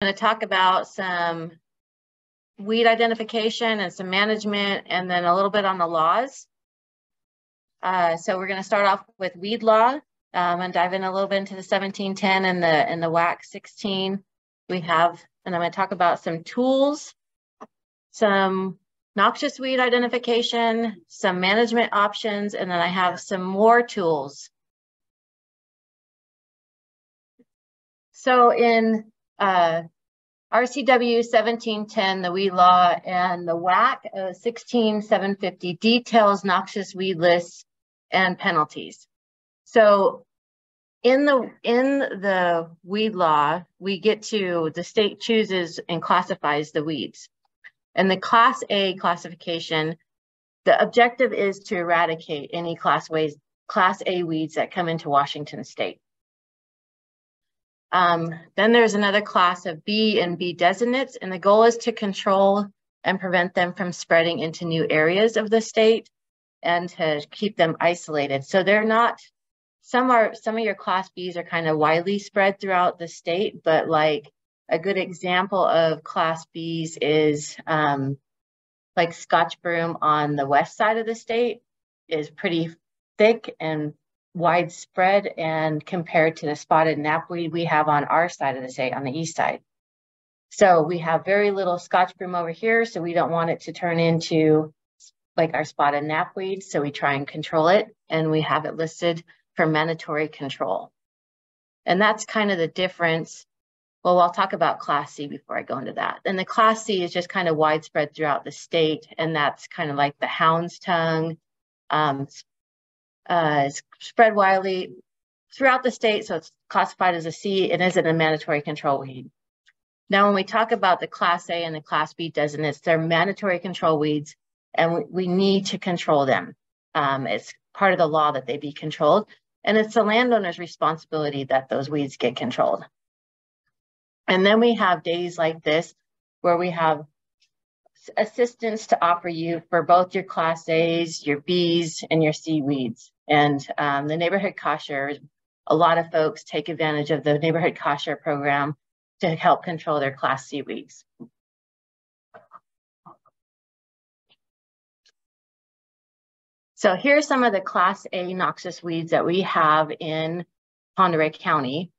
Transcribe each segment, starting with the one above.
going to talk about some weed identification and some management, and then a little bit on the laws. So we're going to start off with weed law and dive in a little bit into the 1710 and the WAC 16. We have, and I'm going to talk about some tools, some noxious weed identification, some management options, and then I have some more tools. So in RCW 1710, the weed law, and the WAC 16750 details noxious weed lists and penalties. So in the weed law, we get to, the state chooses and classifies the weeds. And the Class A classification, the objective is to eradicate any Class A weeds that come into Washington state. Then there's another class of B and B designates, and the goal is to control and prevent them from spreading into new areas of the state and to keep them isolated. So they're not, some of your Class Bs are kind of widely spread throughout the state, but like a good example of Class Bs is like Scotch broom on the west side of the state is pretty thick and widespread, and compared to the spotted knapweed we have on our side of the state, on the east side. So we have very little Scotch broom over here, so we don't want it to turn into like our spotted knapweed, so we try and control it, and we have it listed for mandatory control. And that's kind of the difference. Well, I'll talk about Class C before I go into that. And the Class C is just kind of widespread throughout the state, and that's kind of like the hound's tongue. It's spread widely throughout the state, so it's classified as a C. It isn't a mandatory control weed. Now, when we talk about the Class A and the Class B designates, they're mandatory control weeds, and we need to control them. It's part of the law that they be controlled, and it's the landowner's responsibility that those weeds get controlled. And then we have days like this where we have assistance to offer you for both your Class A's, your B's, and your C weeds. And the neighborhood cost share, a lot of folks take advantage of the neighborhood cost share program to help control their Class C weeds. So here's some of the Class A noxious weeds that we have in Pend Oreille County.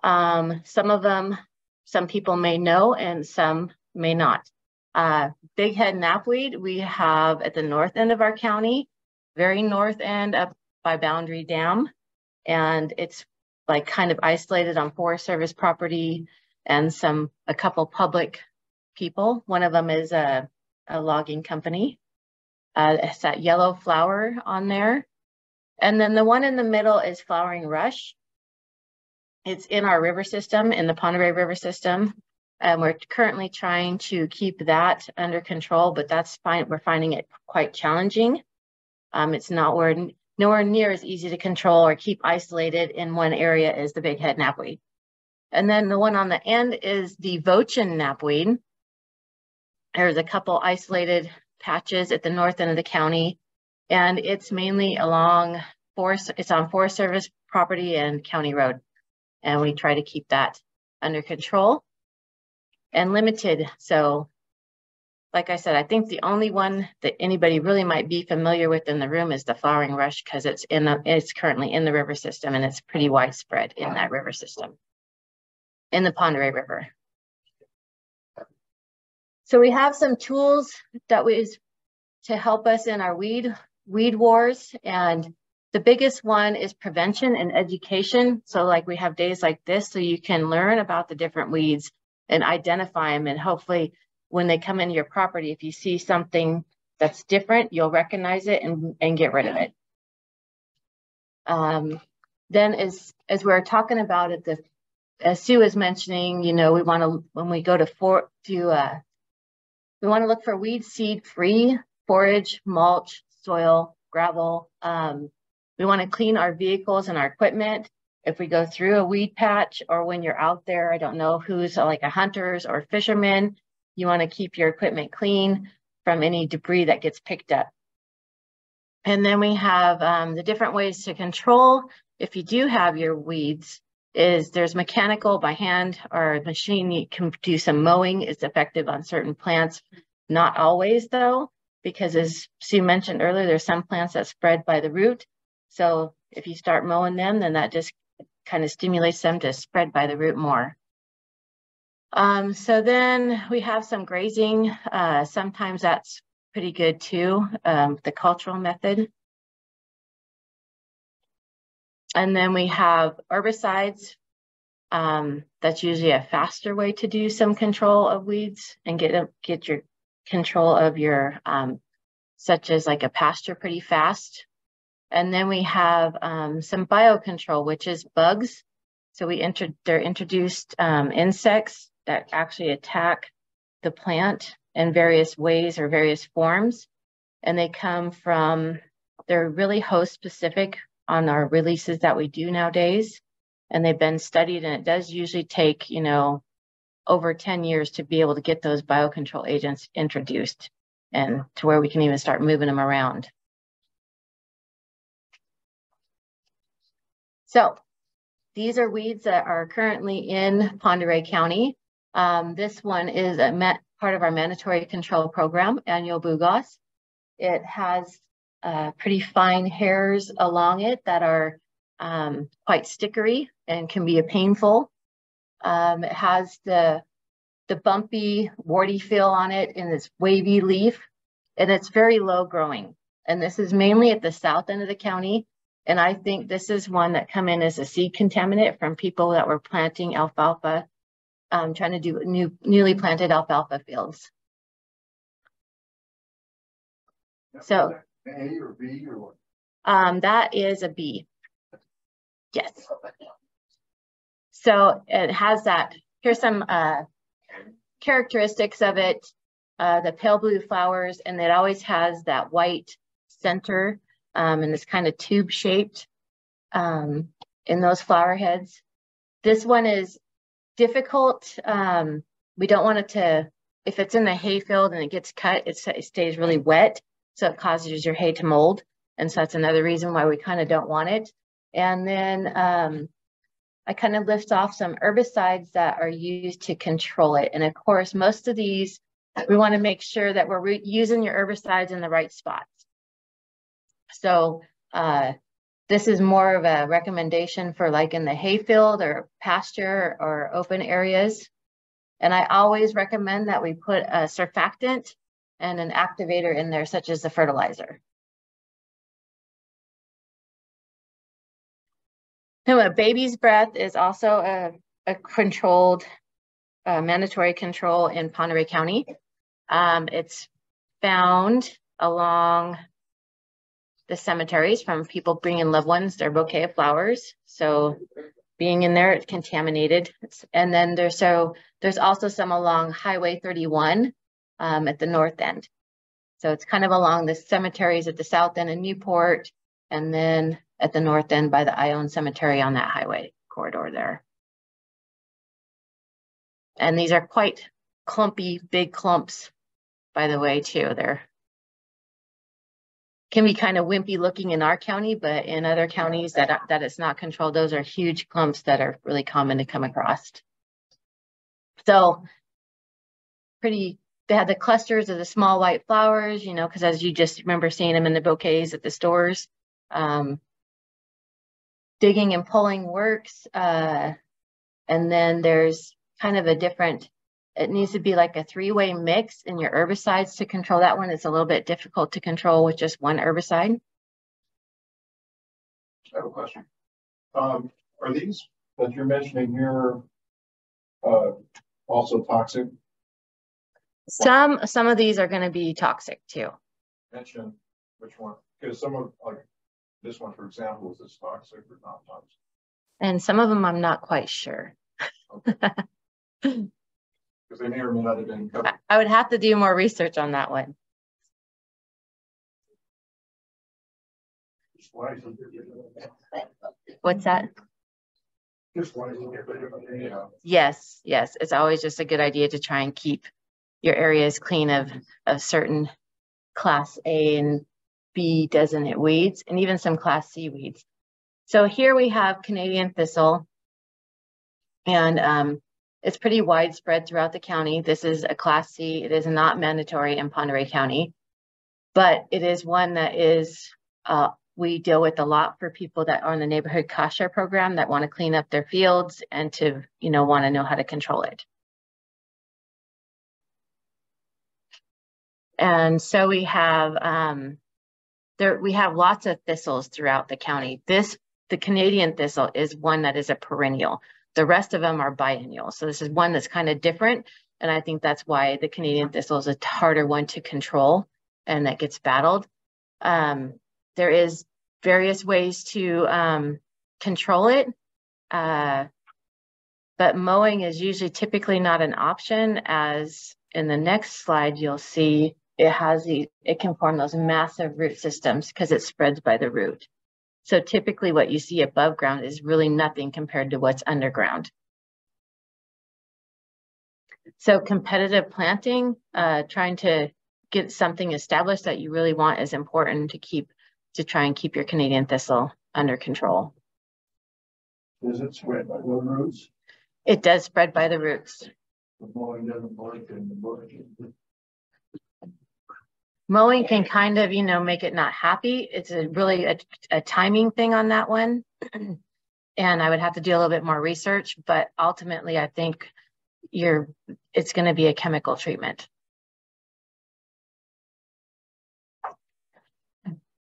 Some of them, some people may know and some may not. Big head knapweed we have at the north end of our county, very north end up by Boundary Dam. And it's like kind of isolated on Forest Service property and a couple public people. One of them is a logging company. It's that yellow flower on there. And then the one in the middle is flowering rush. It's in our river system, in the Pend Oreille River system. And we're currently trying to keep that under control, but that's fine. We're finding it quite challenging. It's nowhere near as easy to control or keep isolated in one area as the big head knapweed. And then the one on the end is the Vochin knapweed. There's a couple isolated patches at the north end of the county, and it's mainly along it's on Forest Service property and county road. And we try to keep that under control and limited. So like I said, I think the only one that anybody really might be familiar with in the room is the flowering rush, because it's currently in the river system, and it's pretty widespread in that river system, in the Pend Oreille River. So we have some tools to help us in our weed wars, and the biggest one is prevention and education. So like we have days like this, so you can learn about the different weeds and identify them, and hopefully when they come into your property, if you see something that's different, you'll recognize it and get rid of it. Then as we're talking about it, as Sue was mentioning, you know, we want to, when we go we want to look for weed seed free forage, mulch, soil, gravel. We want to clean our vehicles and our equipment. If we go through a weed patch, or when you're out there, I don't know who's like a hunters or fisherman, you want to keep your equipment clean from any debris that gets picked up. And then we have the different ways to control. If you do have your weeds, is there's mechanical by hand or machine. You can do some mowing. It's effective on certain plants. Not always though, because as Sue mentioned earlier, there's some plants that spread by the root. So if you start mowing them, then that just kind of stimulates them to spread by the root more. So then we have some grazing. Sometimes that's pretty good too, the cultural method. And then we have herbicides. That's usually a faster way to do some control of weeds and get your control of your, such as like a pasture pretty fast. And then we have some biocontrol, which is bugs. So they're introduced insects that actually attack the plant in various ways or various forms. And they come from, they're really host specific on our releases that we do nowadays. And they've been studied, and it does usually take, you know, over 10 years to be able to get those biocontrol agents introduced and to where we can even start moving them around. So these are weeds that are currently in Pend Oreille County. This one is part of our mandatory control program, annual bugos. It has pretty fine hairs along it that are quite stickery and can be painful. It has the bumpy, warty feel on it in this wavy leaf, and it's very low growing. And this is mainly at the south end of the county. And I think this is one that come in as a seed contaminant from people that were planting alfalfa, trying to do newly planted alfalfa fields. So A or B or what? that is a B. Yes. So it has that. Here's some characteristics of it. The pale blue flowers, and it always has that white center and this kind of tube shaped in those flower heads. This one is difficult. We don't want it to, if it's in the hay field and it gets cut, it stays really wet. So it causes your hay to mold. And so that's another reason why we kind of don't want it. And then I kind of list off some herbicides that are used to control it. And of course, most of these, we want to make sure that we're using your herbicides in the right spots. So this is more of a recommendation for like in the hayfield or pasture or open areas. And I always recommend that we put a surfactant and an activator in there, such as the fertilizer. Now, a baby's breath is also a controlled, mandatory control in Pend Oreille County. It's found along the cemeteries from people bringing loved ones their bouquet of flowers. So being in there, it's contaminated. And then there's also some along Highway 31 at the north end. So it's kind of along the cemeteries at the south end in Newport, and then at the north end by the Ione Cemetery on that highway corridor there. And these are quite clumpy, big clumps, by the way, too. They're can be kind of wimpy looking in our county, but in other counties that it's not controlled, those are huge clumps that are really common to come across. So they had the clusters of the small white flowers, you know, because as you just remember seeing them in the bouquets at the stores. Digging and pulling works. And then there's kind of a different, it needs to be like a three-way mix in your herbicides to control that one. It's a little bit difficult to control with just one herbicide. I have a question. Are these that you're mentioning here also toxic? Some of these are going to be toxic too. Mention which one? Because some of, like this one, for example, is this toxic or not toxic? And some of them I'm not quite sure. Okay. Because they may or may not have been covered. I would have to do more research on that one. What's that? Yes, yes. It's always just a good idea to try and keep your areas clean of certain class A and B designated weeds, and even some class C weeds. So here we have Canadian thistle. And it's pretty widespread throughout the county. This is a Class C. It is not mandatory in Pend Oreille County, but it is one that is, we deal with a lot for people that are in the neighborhood cost share program that want to clean up their fields and to, want to know how to control it. And so we have, we have lots of thistles throughout the county. The Canadian thistle is one that is a perennial. The rest of them are biennial. So this is one that's kind of different. And I think that's why the Canadian thistle is a harder one to control and that gets battled. There is various ways to control it. But mowing is usually typically not an option, as in the next slide, you'll see it can form those massive root systems because it spreads by the root. So typically what you see above ground is really nothing compared to what's underground. So competitive planting, trying to get something established that you really want is important to try and keep your Canadian thistle under control. Does it spread by the roots? It does spread by the roots. The mowing doesn't work in the bush. Mowing can kind of, make it not happy. It's really a timing thing on that one. And I would have to do a little bit more research, but ultimately I think it's going to be a chemical treatment.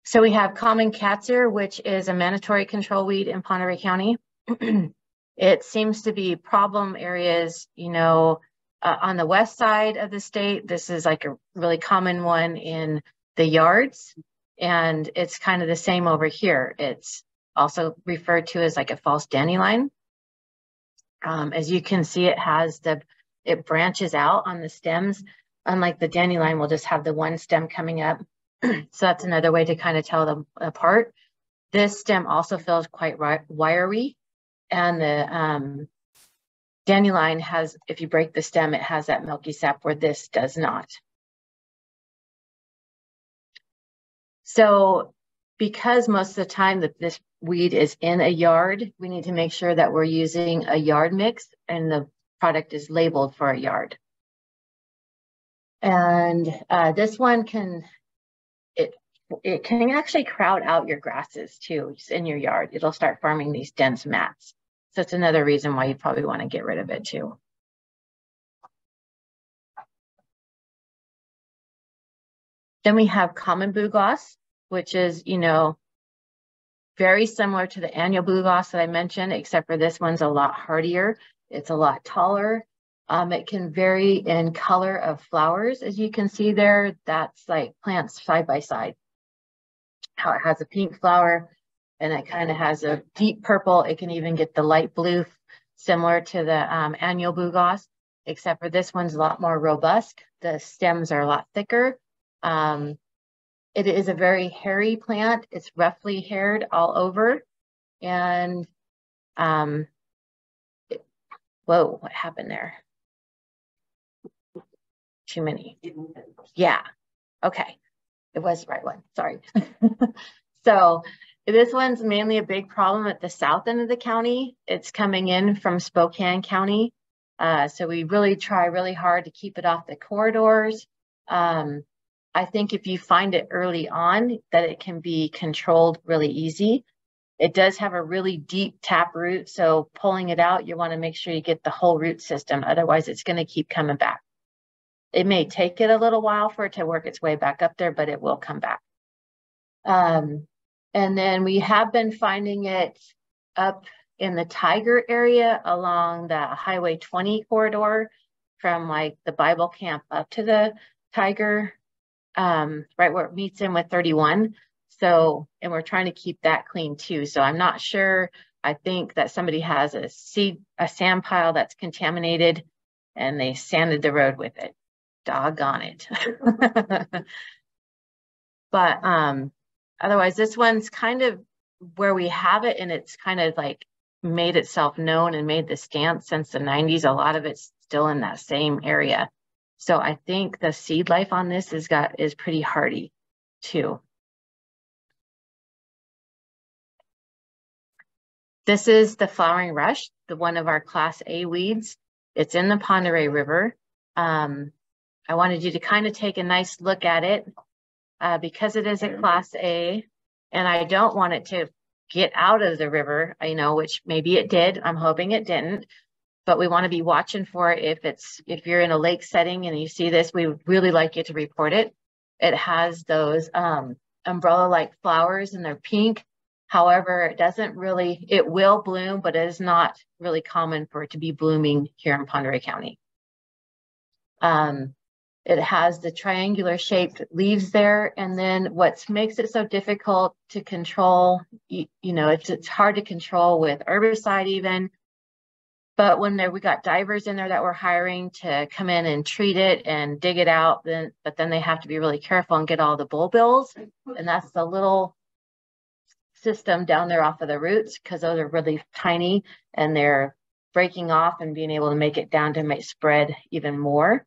So we have common cat's ear, which is a mandatory control weed in Pend Oreille County. It seems to be problem areas, on the west side of the state. This is like a really common one in the yards, and it's kind of the same over here. It's also referred to as like a false dandelion. As you can see, it branches out on the stems. Unlike the dandelion, we'll just have the one stem coming up. So that's another way to kind of tell them apart. This stem also feels quite wiry, and the dandelion has, if you break the stem, it has that milky sap where this does not. So because most of the time that this weed is in a yard, we need to make sure that we're using a yard mix and the product is labeled for a yard. And this one it can actually crowd out your grasses too in your yard. It'll start forming these dense mats. So it's another reason why you probably want to get rid of it too. Then we have common bugloss, which is, very similar to the annual bugloss that I mentioned, except for this one's a lot hardier. It's a lot taller. It can vary in color of flowers. As you can see there, that's like plants side by side. How it has a pink flower, and it kind of has a deep purple. It can even get the light blue, similar to the annual bugloss, except for this one's a lot more robust. The stems are a lot thicker. It is a very hairy plant. It's roughly haired all over. And whoa, what happened there? Too many. Yeah, okay. It was the right one, sorry. So this one's mainly a big problem at the south end of the county. It's coming in from Spokane County. So we really try really hard to keep it off the corridors. I think if you find it early on, that it can be controlled really easy. It does have a really deep tap root, so pulling it out, you want to make sure you get the whole root system. Otherwise, it's going to keep coming back. It may take it a little while for it to work its way back up there, but it will come back. And then we have been finding it up in the Tiger area along the Highway 20 corridor from like the Bible camp up to the Tiger, right where it meets in with 31. So, and we're trying to keep that clean too. So I'm not sure. I think that somebody has a sand pile that's contaminated and they sanded the road with it. Doggone it. But otherwise, this one's kind of where we have it, and it's kind of like made itself known and made the stance since the 90s. A lot of it's still in that same area. So I think the seed life on this is pretty hardy too. This is the flowering rush, the one of our Class A weeds. It's in the Pend Oreille River. I wanted you to kind of take a nice look at it because it is a Class A, and I don't want it to get out of the river, which maybe it did. I'm hoping it didn't, but we want to be watching for it. If you're in a lake setting and you see this, we would really like you to report it. It has those umbrella-like flowers and they're pink. However, it will bloom, but it is not really common for it to be blooming here in Pend Oreille County. It has the triangular shaped leaves there. And then what makes it so difficult to control, it's hard to control with herbicide even. But when we got divers in there that we're hiring to come in and treat it and dig it out, but then they have to be really careful and get all the bulbils. And that's the little system down there off of the roots, because those are really tiny and they're breaking off and being able to make it down to make spread even more.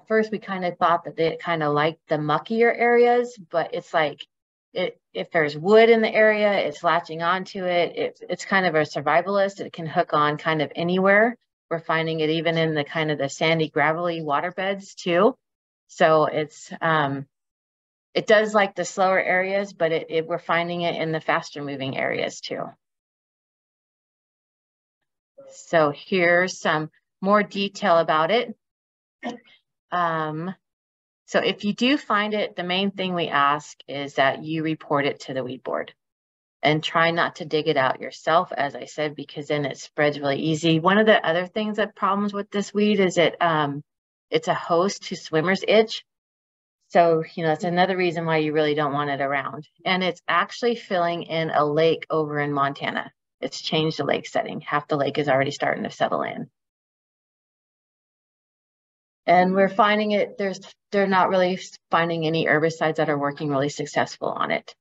First, we kind of thought that they kind of liked the muckier areas, but it's like if there's wood in the area, it's latching onto it. It's kind of a survivalist. It can hook on kind of anywhere. We're finding it even in the kind of the sandy, gravelly waterbeds too. So it does like the slower areas, but we're finding it in the faster moving areas too. So here's some more detail about it. So if you do find it, the main thing we ask is that you report it to the weed board and try not to dig it out yourself, as I said, because then it spreads really easy. One of the other things that problems with this weed is it's a host to swimmer's itch. So, it's another reason why you really don't want it around. And it's actually filling in a lake over in Montana. It's changed the lake setting. Half the lake is already starting to settle in. And we're finding they're not really finding any herbicides that are working really successful on it.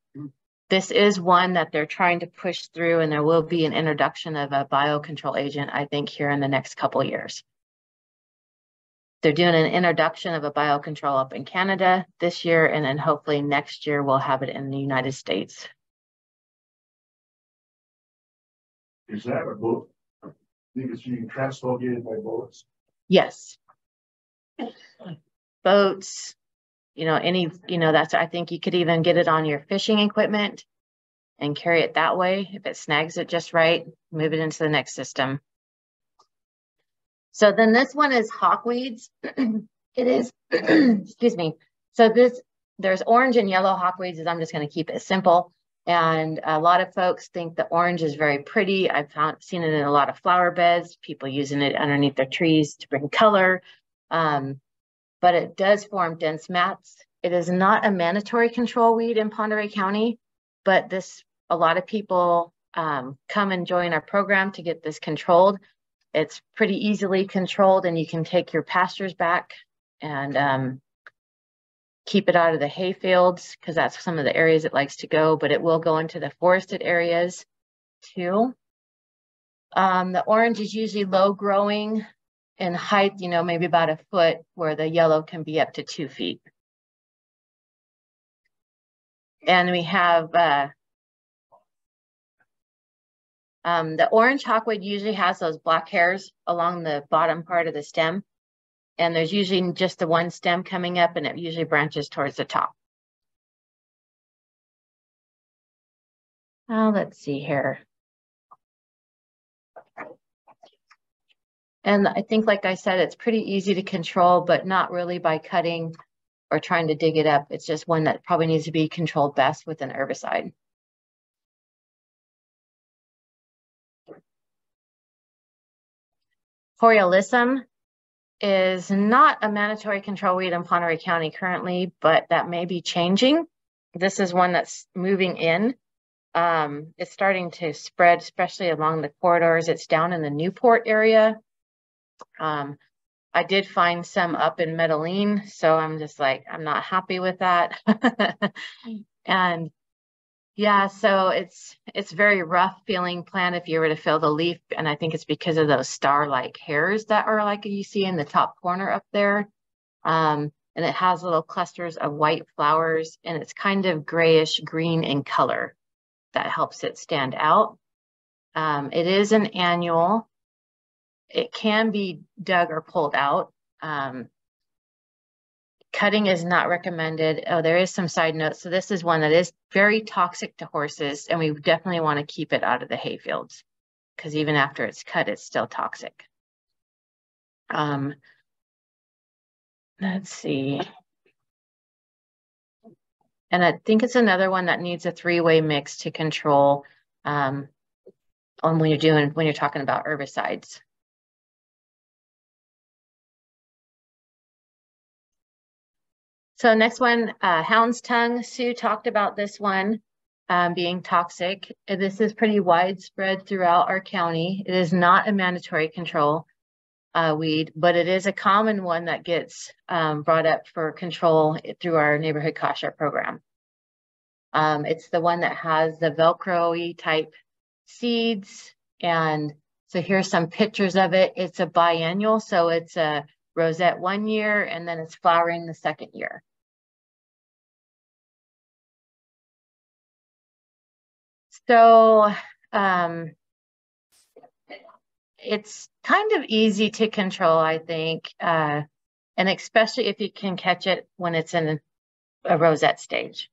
This is one that they're trying to push through, and there will be an introduction of a biocontrol agent, I think, here in the next couple of years. They're doing an introduction of a biocontrol up in Canada this year, and then hopefully next year we'll have it in the United States. Is that a boat? Because you can transport it by boats? Yes. Boats, I think you could even get it on your fishing equipment and carry it that way. If it snags it just right, move it into the next system. So then this one is hawkweeds. It is, excuse me. So there's orange and yellow hawkweeds. I'm just going to keep it simple. And a lot of folks think the orange is very pretty. I've seen it in a lot of flower beds, people using it underneath their trees to bring color. But it does form dense mats. It is not a mandatory control weed in Pend Oreille County, but a lot of people come and join our program to get this controlled. It's pretty easily controlled, and you can take your pastures back and keep it out of the hay fields, because that's some of the areas it likes to go, but it will go into the forested areas too. The orange is usually low growing in height, maybe about a foot, where the yellow can be up to 2 feet. And we have the orange hawkweed usually has those black hairs along the bottom part of the stem. And there's usually just the one stem coming up, and it usually branches towards the top. Let's see here. And I think, like I said, it's pretty easy to control, but not really by cutting or trying to dig it up. It's just one that probably needs to be controlled best with an herbicide. Coriolism is not a mandatory control weed in Pend Oreille County currently, but that may be changing. This is one that's moving in. It's starting to spread, especially along the corridors. It's down in the Newport area. I did find some up in Medellin, so I'm just like, I'm not happy with that. And yeah, so it's very rough feeling plant if you were to feel the leaf, and I think it's because of those star-like hairs that are like you see in the top corner up there. And it has little clusters of white flowers, and it's kind of grayish green in color. That helps it stand out. It is an annual. It can be dug or pulled out. Cutting is not recommended. Oh, there is some side notes. So this is one that is very toxic to horses, and we definitely want to keep it out of the hay fields because even after it's cut, it's still toxic. Let's see. And I think it's another one that needs a three-way mix to control on when you're talking about herbicides. So next one, hound's tongue. Sue talked about this one being toxic. This is pretty widespread throughout our county. It is not a mandatory control weed, but it is a common one that gets brought up for control through our neighborhood cost share program. It's the one that has the Velcro-y type seeds. And so here's some pictures of it. It's a biennial, so it's a rosette 1 year, and then it's flowering the 2nd year. So it's kind of easy to control, I think, and especially if you can catch it when it's in a rosette stage.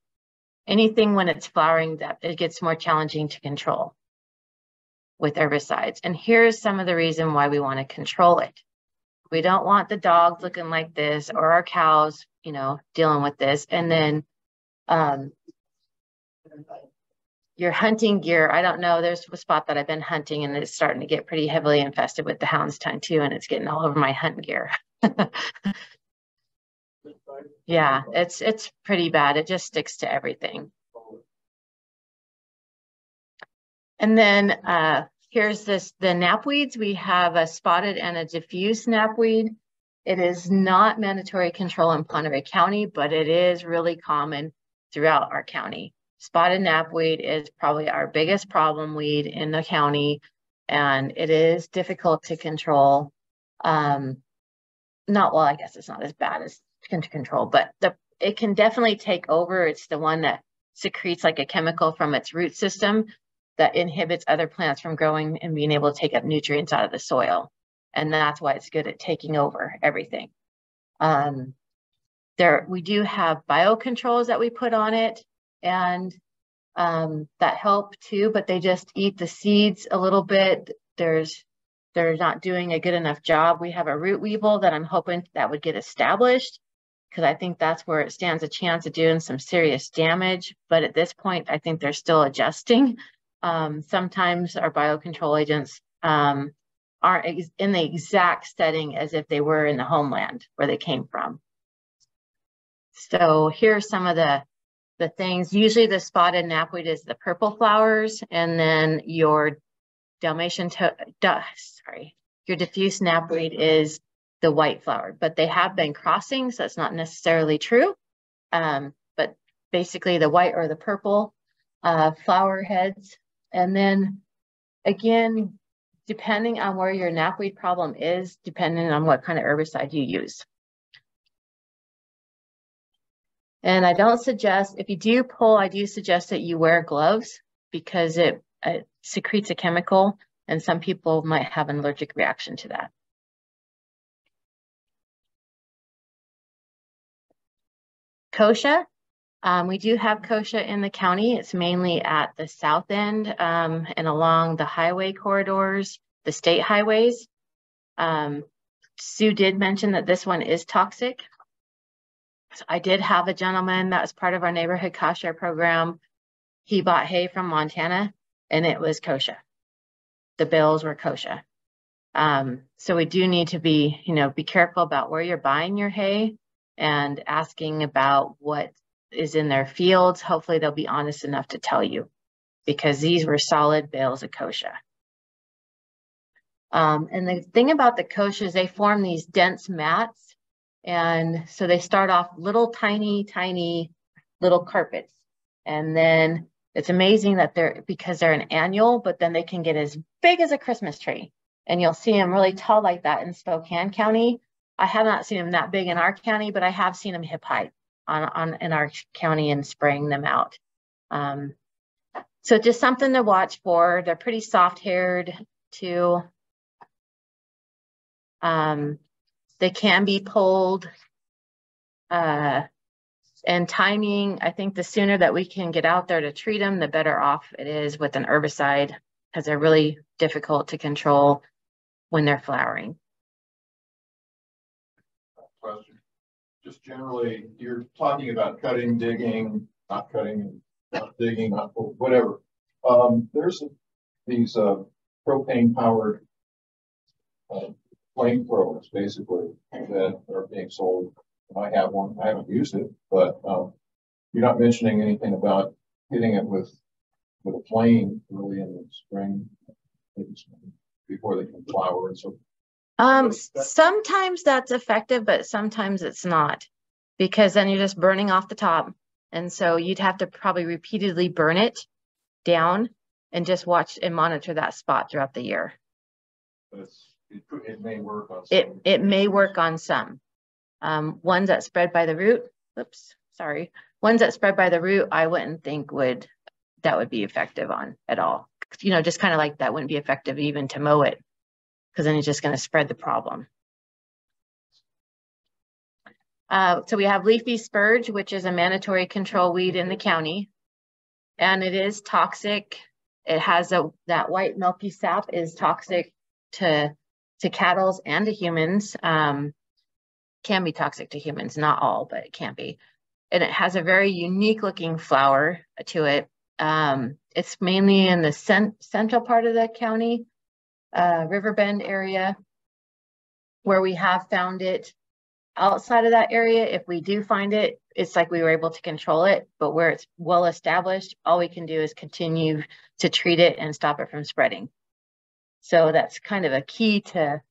Anything when it's flowering, that it gets more challenging to control with herbicides. And here's some of the reason why we want to control it. We don't want the dogs looking like this or our cows, you know, dealing with this. And then your hunting gear, I don't know, there's a spot that I've been hunting and it's starting to get pretty heavily infested with the hound's tongue too, and it's getting all over my hunting gear. Yeah, it's pretty bad. It just sticks to everything. And then here's the knapweeds. We have a spotted and a diffuse knapweed. It is not mandatory control in Pend Oreille County, but it is really common throughout our county. Spotted knapweed is probably our biggest problem weed in the county, and it is difficult to control. I guess it's not as bad as to control, but it can definitely take over. It's the one that secretes like a chemical from its root system that inhibits other plants from growing and being able to take up nutrients out of the soil. And that's why it's good at taking over everything. We do have biocontrols that we put on it, and that help too, but they just eat the seeds a little bit. They're not doing a good enough job. We have a root weevil that I'm hoping that would get established, because I think that's where it stands a chance of doing some serious damage. But at this point, I think they're still adjusting. Sometimes our biocontrol agents aren't in the exact setting as if they were in the homeland where they came from. So here's some of the things. Usually the spotted knapweed is the purple flowers, and then your your diffuse knapweed is the white flower, but they have been crossing, so that's not necessarily true. But basically the white or the purple flower heads. And then again, depending on where your knapweed problem is, depending on what kind of herbicide you use. And I don't suggest, if you do pull, I do suggest that you wear gloves, because it secretes a chemical, and some people might have an allergic reaction to that. Kochia. We do have kochia in the county. It's mainly at the south end and along the highway corridors, the state highways. Sue did mention that this one is toxic. So I did have a gentleman that was part of our neighborhood cost share program. He bought hay from Montana, and it was kochia. The bales were kochia. So we do need to be careful about where you're buying your hay and asking about what is in their fields. Hopefully they'll be honest enough to tell you, because these were solid bales of kochia. And the thing about the kochia is they form these dense mats. And so they start off little tiny little carpets. And then it's amazing that because they're an annual, but then they can get as big as a Christmas tree. And you'll see them really tall like that in Spokane County. I have not seen them that big in our county, but I have seen them hip high in our county and spraying them out. So just something to watch for. They're pretty soft-haired too. They can be pulled. And timing, I think the sooner that we can get out there to treat them, the better off it is with an herbicide, because they're really difficult to control when they're flowering. Question. Just generally, you're talking about cutting, digging, not cutting, not digging, not whatever. There's these propane powered flamethrowers basically that are being sold. I have one. I haven't used it, but you're not mentioning anything about hitting it with a flame early in the spring before they can flower and so. Sometimes that's effective, but sometimes it's not, because then you're just burning off the top. And so you'd have to probably repeatedly burn it down and just watch and monitor that spot throughout the year. But it may work on some. It may work on some. Ones that spread by the root, ones that spread by the root, I wouldn't think that would be effective on at all. You know, just kind of like that wouldn't be effective even to mow it, because then it's just going to spread the problem. So we have leafy spurge, which is a mandatory control weed in the county, and it is toxic. It has that white milky sap is toxic to cattle and to humans. Can be toxic to humans, not all, but it can be. And it has a very unique looking flower to it. It's mainly in the central part of the county, Riverbend area, where we have found it. Outside of that area, if we do find it, it's like we were able to control it, but where it's well established, all we can do is continue to treat it and stop it from spreading. So that's kind of a key to,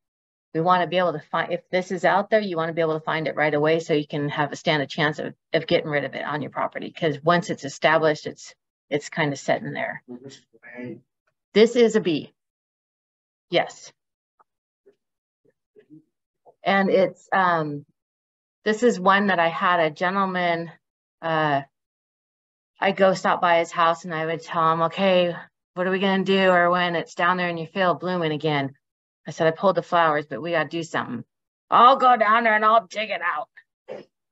we want to be able to find, if this is out there, you want to be able to find it right away so you can stand a chance of getting rid of it on your property. Because once it's established, it's kind of set in there. This is a B. Yes. And it's, this is one that I had a gentleman, I go stop by his house and I would tell him, okay, what are we going to do? Or when it's down there in your field blooming again. I said, I pulled the flowers, but we got to do something. I'll go down there and I'll dig it out.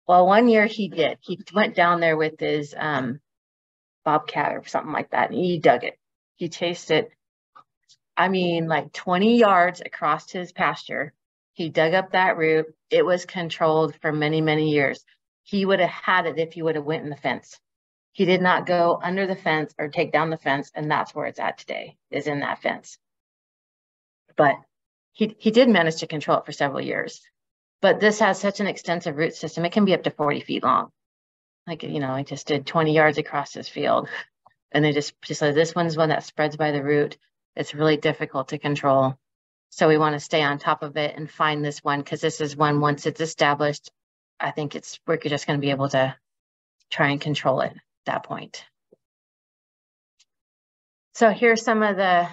Well, one year he did. He went down there with his bobcat or something like that, and he dug it. He chased it, I mean, like 20 yards across his pasture. He dug up that root. It was controlled for many, many years. He would have had it if he would have went in the fence. He did not go under the fence or take down the fence, and that's where it's at today, is in that fence. But he did manage to control it for several years. But this has such an extensive root system. It can be up to 40 feet long. Like, you know, I just did 20 yards across his field. And they just said, this one's one that spreads by the root. It's really difficult to control. So we want to stay on top of it and find this one, because this is one, once it's established, I think we're just going to be able to try and control it at that point. So here's some of the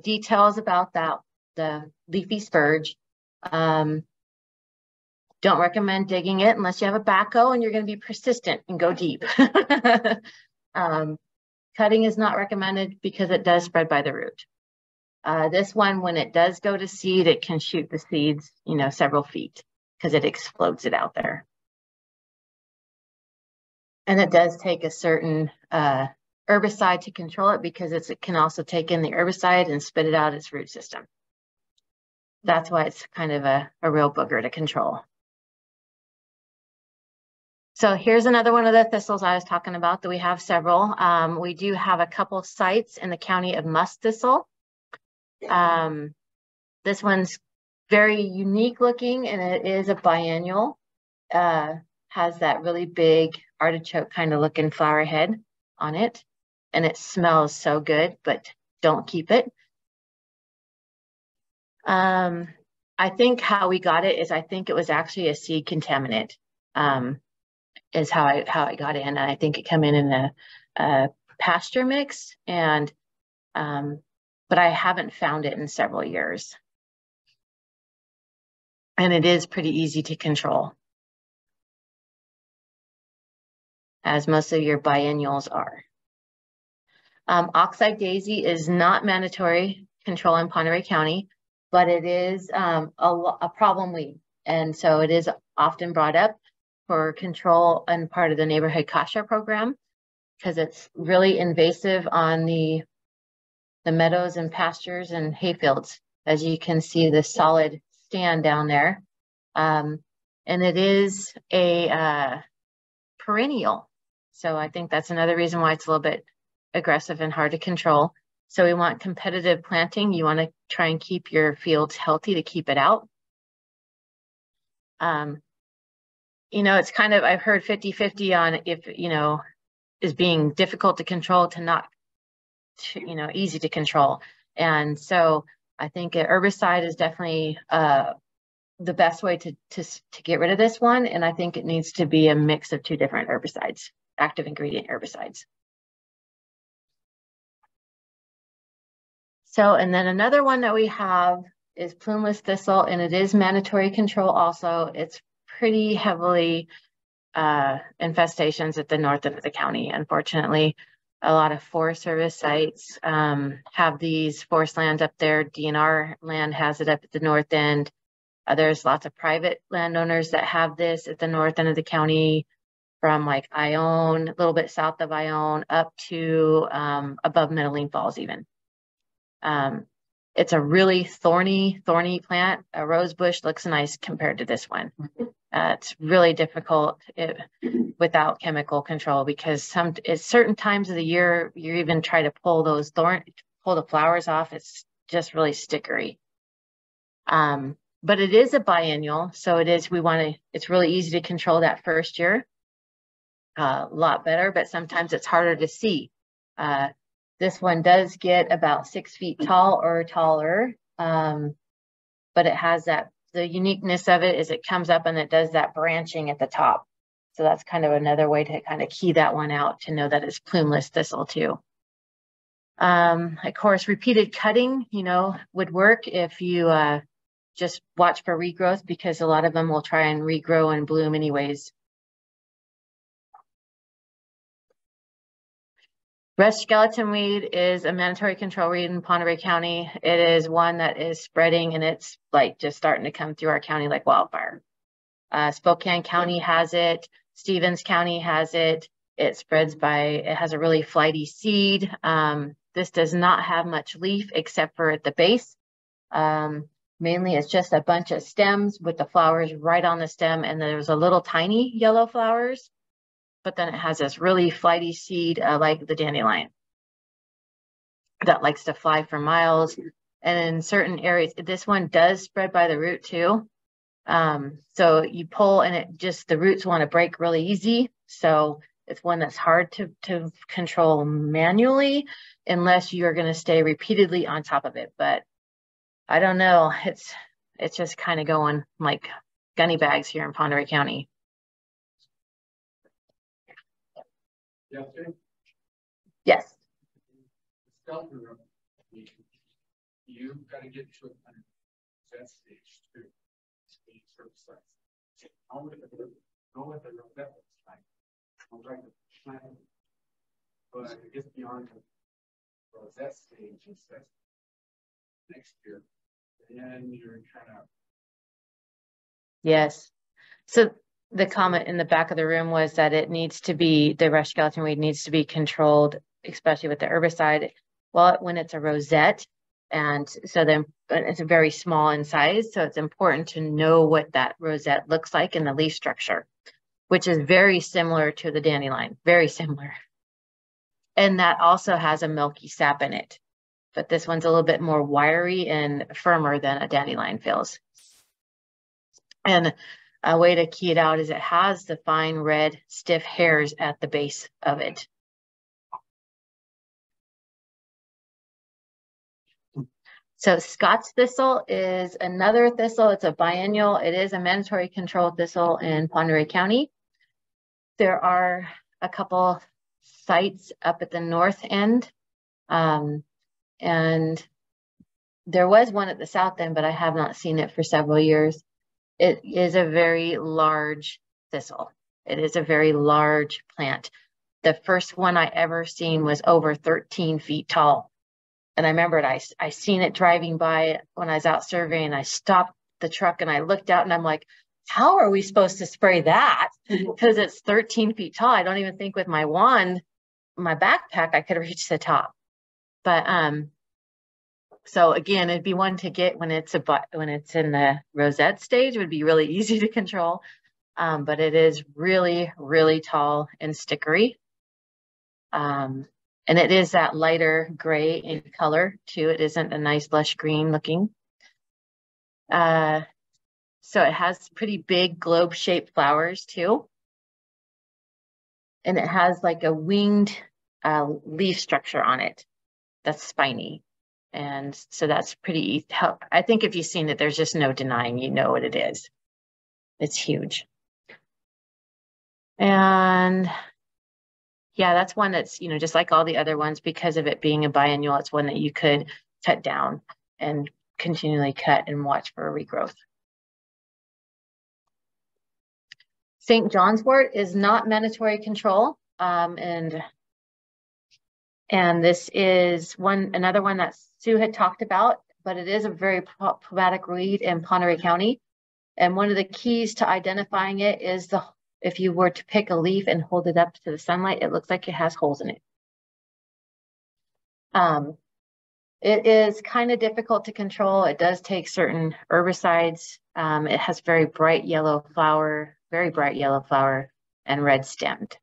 details about the leafy spurge. Don't recommend digging it unless you have a backhoe and you're going to be persistent and go deep. Cutting is not recommended because it does spread by the root. This one, when it does go to seed, it can shoot the seeds, you know, several feet because it explodes it out there. And it does take a certain herbicide to control it, because it can also take in the herbicide and spit it out its root system. That's why it's kind of a real booger to control. So here's another one of the thistles I was talking about, that we have several. We do have a couple sites in the county of musk thistle. This one's very unique looking, and it is a biennial. Has that really big artichoke kind of looking flower head on it, and it smells so good, but don't keep it. I think how we got it is, I think it was actually a seed contaminant, is how I got it in. And I think it came in a pasture mix, and but I haven't found it in several years. And it is pretty easy to control, as most of your biennials are. Oxeye daisy is not mandatory control in Pend Oreille County, but it is a problem weed. And so it is often brought up for control and part of the neighborhood CASHA program because it's really invasive on the meadows and pastures and hayfields. As you can see, the solid stand down there. And it is a perennial. So I think that's another reason why it's a little bit aggressive and hard to control. So we want competitive planting. You want to try and keep your fields healthy to keep it out. You know, it's kind of, I've heard 50-50 on if, you know, is being difficult to control to not, you know, easy to control. And so I think an herbicide is definitely the best way to get rid of this one. And I think it needs to be a mix of two different herbicides, active ingredient herbicides. So, and then another one that we have is plumeless thistle, and it is mandatory control also. It's pretty heavily infestations at the north end of the county. Unfortunately, a lot of Forest Service sites have these forest lands up there. DNR land has it up at the north end. There's lots of private landowners that have this at the north end of the county, from like Ione, a little bit south of Ione, up to above Middling Falls even. It's a really thorny plant. A rose bush looks nice compared to this one. It's really difficult without chemical control because at certain times of the year, you even try to pull those pull the flowers off. It's just really stickery. But it is a biennial, so it's really easy to control that first year. A lot better, but sometimes it's harder to see. This one does get about 6 feet tall or taller, but it has the uniqueness of it is it comes up and it does that branching at the top. So that's kind of another way to kind of key that one out to know that it's plumeless thistle too. Of course, repeated cutting, you know, would work if you just watch for regrowth, because a lot of them will try and regrow and bloom anyways. Rust skeleton weed is a mandatory control weed in Pend Oreille County. It is one that is spreading, and it's like just starting to come through our county like wildfire. Spokane County has it. Stevens County has it. It spreads it has a really flighty seed. This does not have much leaf except for at the base. Mainly it's just a bunch of stems with the flowers right on the stem, and there's a little tiny yellow flowers. But then it has this really flighty seed like the dandelion that likes to fly for miles. And in certain areas, this one does spread by the root too. So you pull and the roots want to break really easy. So it's one that's hard to control manually unless you're going to stay repeatedly on top of it. But I don't know. It's just kind of going like gunny bags here in Pend Oreille County. Yes. You've got to get to that stage too. Go with the rosette like. I'll try to plan, but it gets beyond the rosette stage. It's next year, and you're kind of. Yes. So the comment in the back of the room was that the rust skeleton weed needs to be controlled, especially with the herbicide, when it's a rosette. And so then it's very small in size. So it's important to know what that rosette looks like in the leaf structure, which is very similar to the dandelion, very similar. And that also has a milky sap in it. But this one's a little bit more wiry and firmer than a dandelion feels. And a way to key it out is it has the fine red stiff hairs at the base of it. So Scots thistle is another thistle. It's a biennial. It is a mandatory control thistle in Pend Oreille County. There are a couple sites up at the north end. And there was one at the south end, but I have not seen it for several years. It is a very large thistle. It is a very large plant. The first one I ever seen was over 13 feet tall. And I remembered I seen it driving by when I was out surveying. I stopped the truck and I looked out and I'm like, how are we supposed to spray that? Because it's 13 feet tall. I don't even think with my wand, my backpack, I could reach the top. But so again, it'd be one to get when it's in the rosette stage. It would be really easy to control. But it is really, really tall and stickery. And it is that lighter gray in color too. It isn't a nice lush green looking. So it has pretty big globe-shaped flowers too. And it has like a winged leaf structure on it that's spiny. And so that's pretty easy. I think if you've seen it, there's just no denying, you know what it is. It's huge. And yeah, that's one that's, just like all the other ones, because of it being a biennial, it's one that you could cut down and continually cut and watch for a regrowth. St. John's wort is not mandatory control. And this is another one that Sue had talked about, but it is a very problematic weed in Pend Oreille County. And one of the keys to identifying it is if you were to pick a leaf and hold it up to the sunlight, it looks like it has holes in it. It is kind of difficult to control. It does take certain herbicides. It has very bright yellow flower, and red stemmed.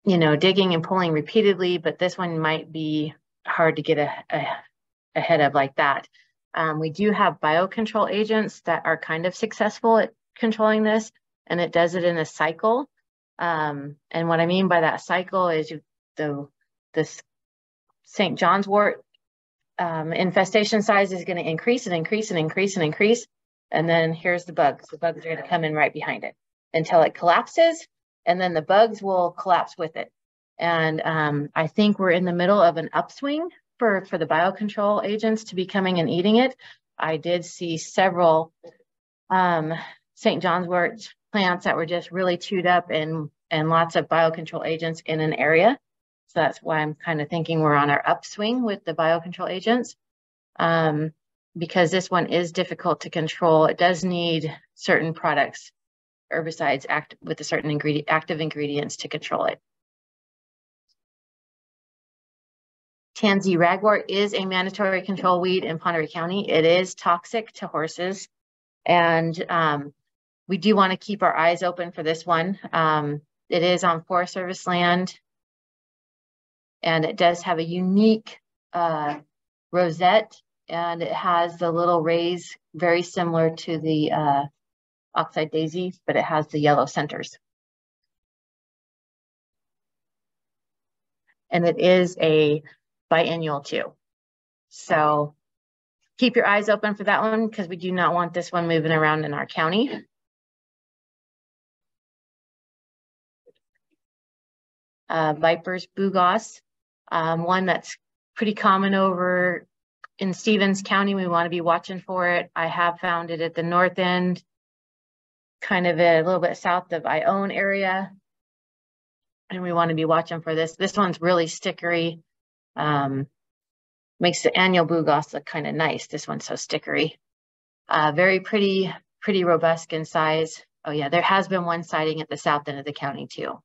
Digging and pulling repeatedly, but this one might be hard to get ahead of like that. We do have biocontrol agents that are kind of successful at controlling this, and it does it in a cycle. And what I mean by that cycle is the St. John's wort infestation size is going to increase and increase and increase and increase. And then here's the bugs. The bugs are going to come in right behind it until it collapses, and then the bugs will collapse with it. And I think we're in the middle of an upswing for the biocontrol agents to be coming and eating it. I did see several St. John's wort plants that were just really chewed up and lots of biocontrol agents in an area. So that's why I'm kind of thinking we're on our upswing with the biocontrol agents, because this one is difficult to control. It does need certain products, herbicides with a certain active ingredients to control it. Tansy ragwort is a mandatory control weed in Pend Oreille County. It is toxic to horses, and we do want to keep our eyes open for this one. It is on Forest Service land, and it does have a unique rosette, and it has the little rays very similar to the oxeye daisy, but it has the yellow centers. And it is a biennial too. So keep your eyes open for that one, because we do not want this one moving around in our county. Viper's bugos, one that's pretty common over in Stevens County. We want to be watching for it. I have found it at the north end, kind of a little bit south of Ione area. And we want to be watching for this. This one's really stickery. Makes the annual bugos look kind of nice. This one's so stickery. Very pretty robust in size. Oh yeah, there has been one sighting at the south end of the county too.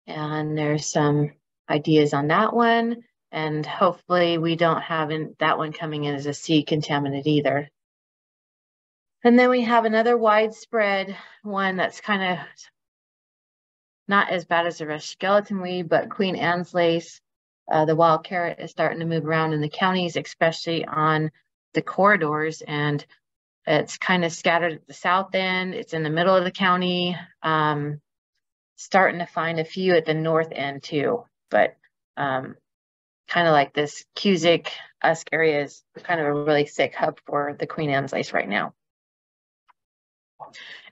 And there's some ideas on that one. And hopefully we don't have that one coming in as a seed contaminant either. And then we have another widespread one that's kind of not as bad as the red skeleton weed, but Queen Anne's lace. The wild carrot is starting to move around in the counties, especially on the corridors, and it's kind of scattered at the south end. It's in the middle of the county. Starting to find a few at the north end too, but kind of like this Cusick, Usk area is kind of a really thick hub for the Queen Anne's lace right now.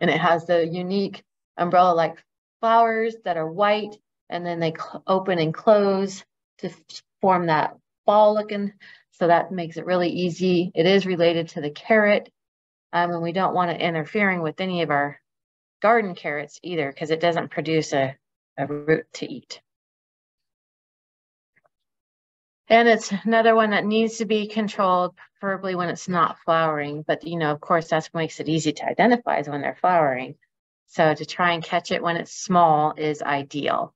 And it has the unique umbrella-like flowers that are white, and then they open and close to form that ball-looking So that makes it really easy. It is related to the carrot. And we don't want it interfering with any of our garden carrots either, because it doesn't produce a root to eat. And it's another one that needs to be controlled, preferably when it's not flowering. But, you know, of course, that's what makes it easy to identify is when they're flowering. So to try and catch it when it's small is ideal.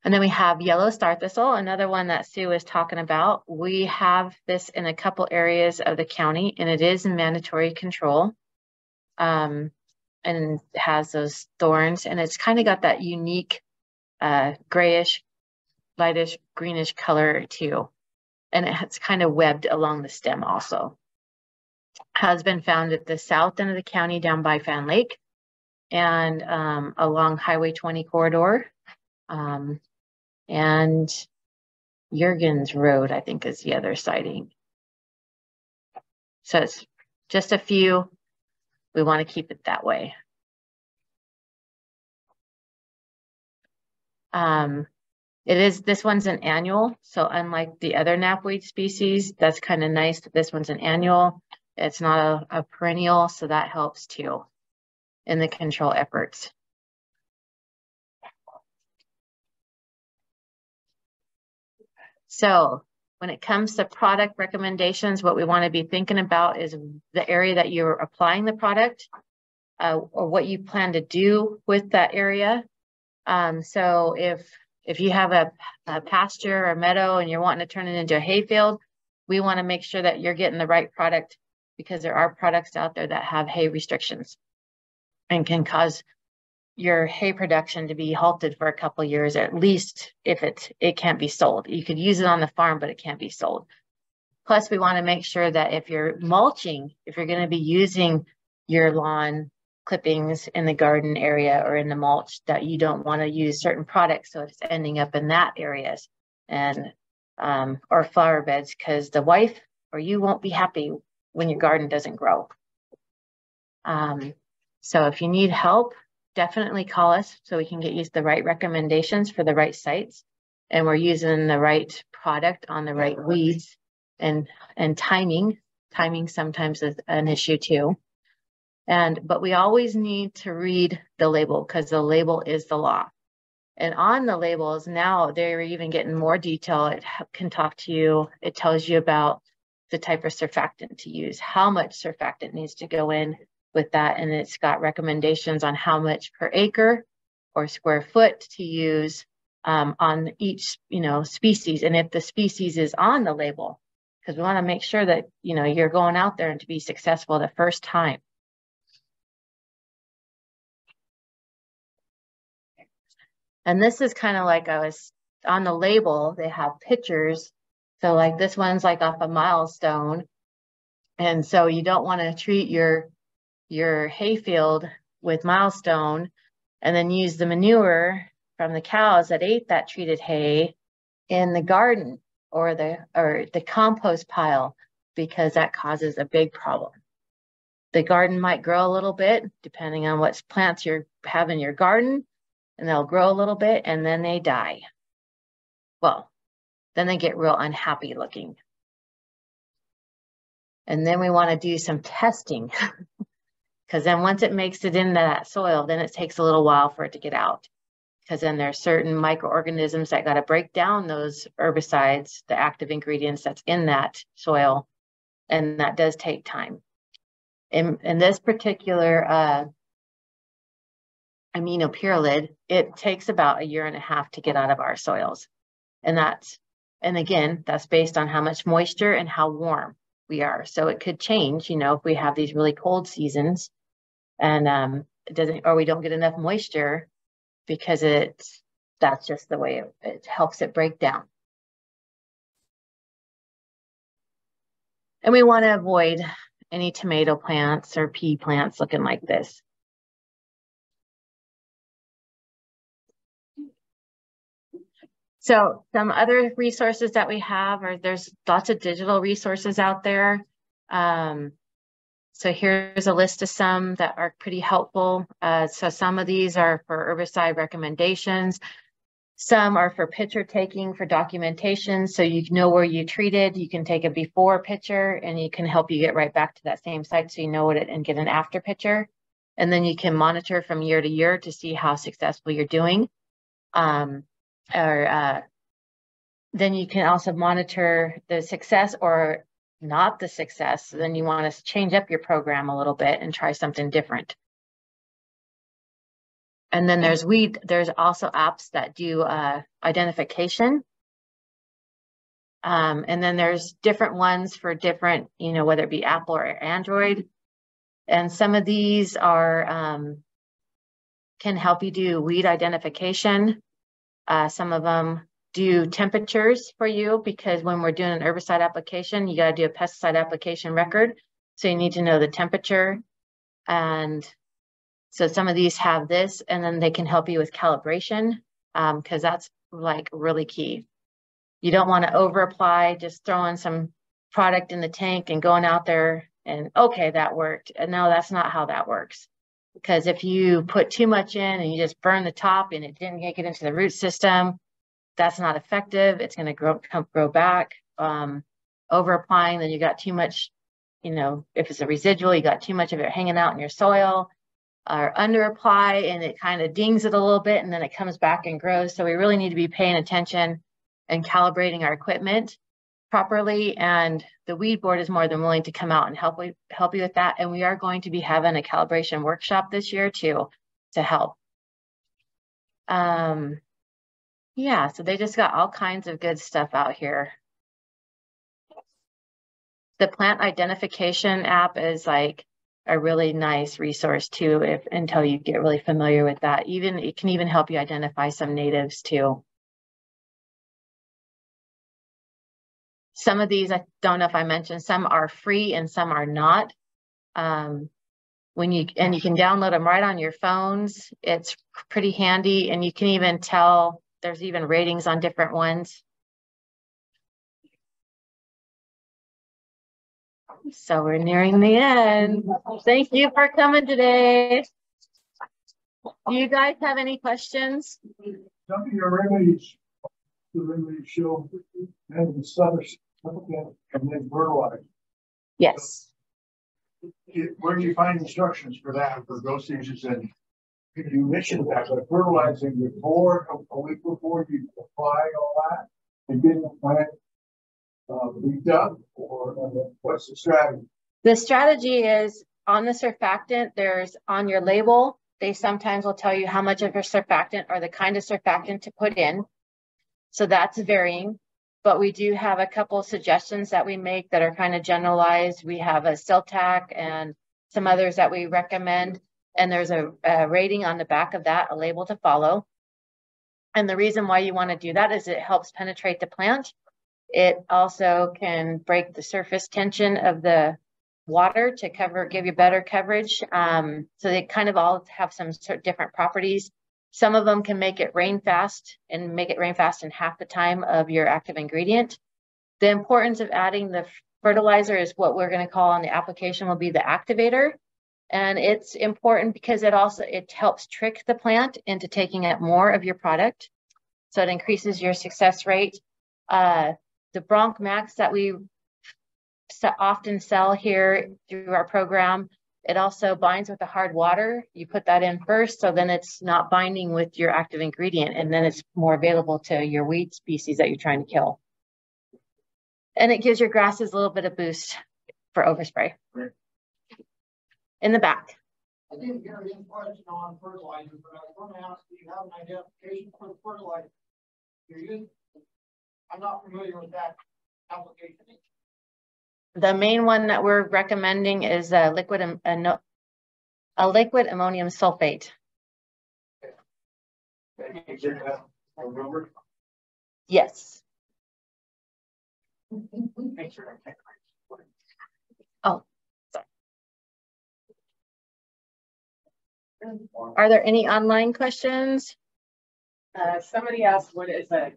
And then we have yellow star thistle, another one that Sue was talking about. We have this in a couple areas of the county, and it is mandatory control. And has those thorns, and it's kind of got that unique grayish, lightish, greenish color too. And it's kind of webbed along the stem also. Has been found at the south end of the county down by Fan Lake and along Highway 20 corridor. And Jurgens Road, I think, is the other sighting. So it's just a few. We want to keep it that way. This one's an annual. So unlike the other knapweed species, that's kind of nice that this one's an annual. It's not a perennial, so that helps too in the control efforts. So when it comes to product recommendations, what we want to be thinking about is the area that you're applying the product or what you plan to do with that area. So if you have a pasture or meadow and you're wanting to turn it into a hayfield, we want to make sure that you're getting the right product, because there are products out there that have hay restrictions and can cause your hay production to be halted for a couple of years, at least if it can't be sold. You could use it on the farm, but it can't be sold. Plus, we want to make sure that if you're mulching, if you're going to be using your lawn clippings in the garden area or in the mulch, that you don't want to use certain products so it's ending up in that areas and or flower beds, because the wife or you won't be happy when your garden doesn't grow. So if you need help, definitely call us so we can get you the right recommendations for the right sites, and we're using the right product on the right weeds. And timing sometimes is an issue too. But we always need to read the label, because the label is the law. And on the labels now, they're even getting more detail. It can talk to you. It tells you about the type of surfactant to use, how much surfactant needs to go in with that. And it's got recommendations on how much per acre or square foot to use on each, species. And if the species is on the label, because we want to make sure that, you're going out there and to be successful the first time. And this is kind of like I was on the label, they have pictures. So like this one's like off a milestone. And so you don't want to treat your hayfield with milestone and then use the manure from the cows that ate that treated hay in the garden or the compost pile, because that causes a big problem. The garden might grow a little bit depending on what plants you have in your garden, and they'll grow a little bit and then they die. Well, then they get real unhappy looking. And then we want to do some testing, because then once it makes it into that soil, then it takes a little while for it to get out, because then there's certain microorganisms that got to break down those herbicides, the active ingredients that's in that soil, and that does take time. In this particular aminopyrrolid, it takes about 1.5 years to get out of our soils. And again, that's based on how much moisture and how warm we are. So it could change, if we have these really cold seasons and we don't get enough moisture, because that's just the way it helps it break down. And we want to avoid any tomato plants or pea plants looking like this. So some other resources that we have there's lots of digital resources out there. So here's a list of some that are pretty helpful. So some of these are for herbicide recommendations. Some are for picture taking for documentation. So you know where you treated, you can take a before picture and you can help you get right back to that same site so you know what it and get an after picture. And then you can monitor from year to year to see how successful you're doing. Then you can also monitor the success or not the success. Then you want to change up your program a little bit and try something different. And then there's also apps that do identification. And then there's different ones for different, whether it be Apple or Android. And some of these are can help you do weed identification. Some of them do temperatures for you, because when we're doing an herbicide application, you got to do a pesticide application record. So you need to know the temperature. And so some of these have this, and then they can help you with calibration, because that's like really key. You don't want to over apply, just throwing some product in the tank and going out there and okay, that worked. And no, that's not how that works. Because if you put too much in and you just burn the top and it didn't get into the root system, that's not effective. It's going to grow back. Over applying, then you got too much, if it's a residual, you got too much of it hanging out in your soil. Or under apply and it kind of dings it a little bit and then it comes back and grows. So we really need to be paying attention and calibrating our equipment properly. And the weed board is more than willing to come out and help you with that. And we are going to be having a calibration workshop this year too, to help. Yeah, so they just got all kinds of good stuff out here. The plant identification app is like a really nice resource too, until you get really familiar with that. It can even help you identify some natives too. Some of these, I don't know if I mentioned, some are free and some are not. You can download them right on your phones. It's pretty handy, and you can even tell there's even ratings on different ones. So we're nearing the end. Thank you for coming today. Do you guys have any questions? Some of your remedies, the remedies show and the stuff and then fertilize. Yes. Where do you find instructions for that, for those things? And you mentioned that, but fertilizing before, a week before you apply all that and getting the plant leaked up, or what's the strategy? The strategy is on the surfactant, there's on your label, they sometimes will tell you how much of a surfactant or the kind of surfactant to put in. So that's varying, but we do have a couple of suggestions that we make that are kind of generalized. We have a Siltac and some others that we recommend. And there's a rating on the back of that, a label to follow. And the reason why you want to do that is it helps penetrate the plant. It also can break the surface tension of the water to give you better coverage. So they kind of all have some sort of different properties. Some of them can make it rain fast and make it rain fast in half the time of your active ingredient. The importance of adding the fertilizer is what we're going to call on the application will be the activator. And it's important because it helps trick the plant into taking up more of your product. So it increases your success rate. The Bronc Max that we often sell here through our program, it also binds with the hard water. You put that in first, so then it's not binding with your active ingredient, and then it's more available to your weed species that you're trying to kill. And it gives your grasses a little bit of boost for overspray. Right. In the back. I didn't hear any question on fertilizer, but I was going to ask, do you have an identification for the fertilizer? I'm not familiar with that application. The main one that we're recommending is a liquid ammonium sulfate. Yes. Oh, sorry. Are there any online questions? Somebody asked, what is a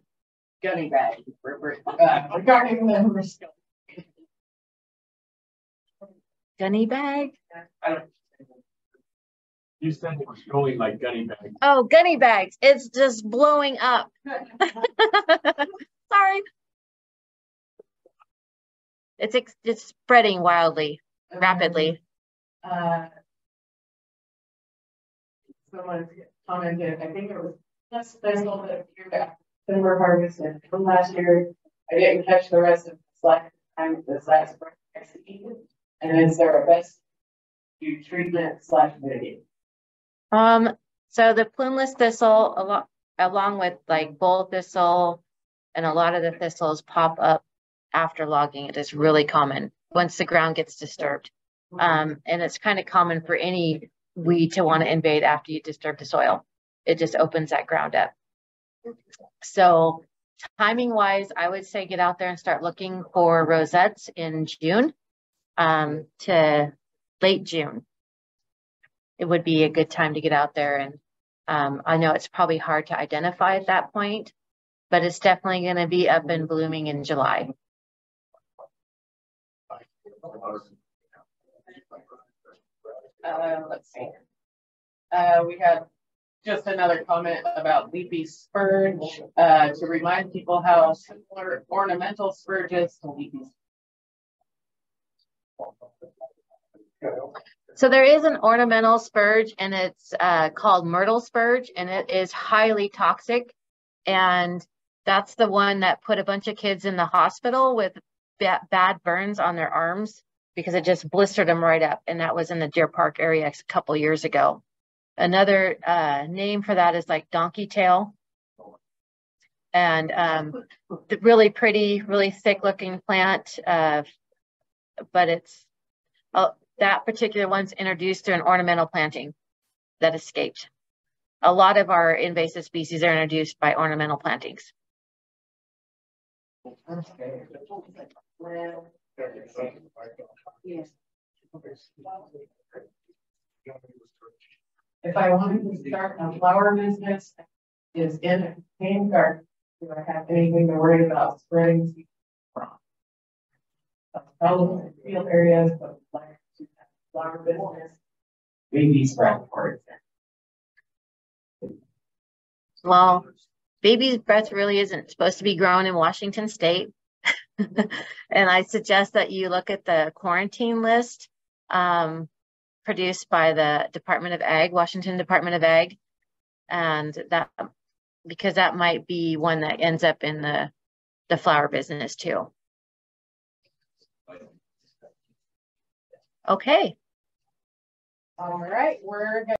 gunny bag? Regarding the Gunny bag? You said it was going like gunny bags. Oh, gunny bags. It's just blowing up. Sorry. It's spreading wildly, rapidly. Someone commented, I think it was last fiscal that year back, timber harvest and from last year. I didn't catch the rest of this last time, this last spring. And is there a best do treatment / mitigate? So the plumeless thistle, along with like bull thistle, and a lot of the thistles pop up after logging. It is really common once the ground gets disturbed. And it's kind of common for any weed to want to invade after you disturb the soil. It just opens that ground up. So timing wise, I would say get out there and start looking for rosettes in June to late June. It would be a good time to get out there. And I know it's probably hard to identify at that point, but it's definitely going to be up and blooming in July. Let's see. We have just another comment about leafy spurge to remind people how similar ornamental spurge is to leafy. So there is an ornamental spurge, and it's called myrtle spurge, and it is highly toxic. And that's the one that put a bunch of kids in the hospital with bad burns on their arms because it just blistered them right up. And that was in the Deer Park area a couple years ago. Another name for that is like donkey tail. And really pretty, really thick looking plant. But it's that particular one's introduced through an ornamental planting that escaped. A lot of our invasive species are introduced by ornamental plantings. If I wanted to start a flower business, is in a cane garden, do I have anything to worry about spreading seeds from? Probably in field areas, but like to have flower business, baby spread for example. Well, baby's breath really isn't supposed to be grown in Washington State. And I suggest that you look at the quarantine list produced by the Department of Ag, Washington Department of Ag. And that, because that might be one that ends up in the flower business too. Okay. All right, we're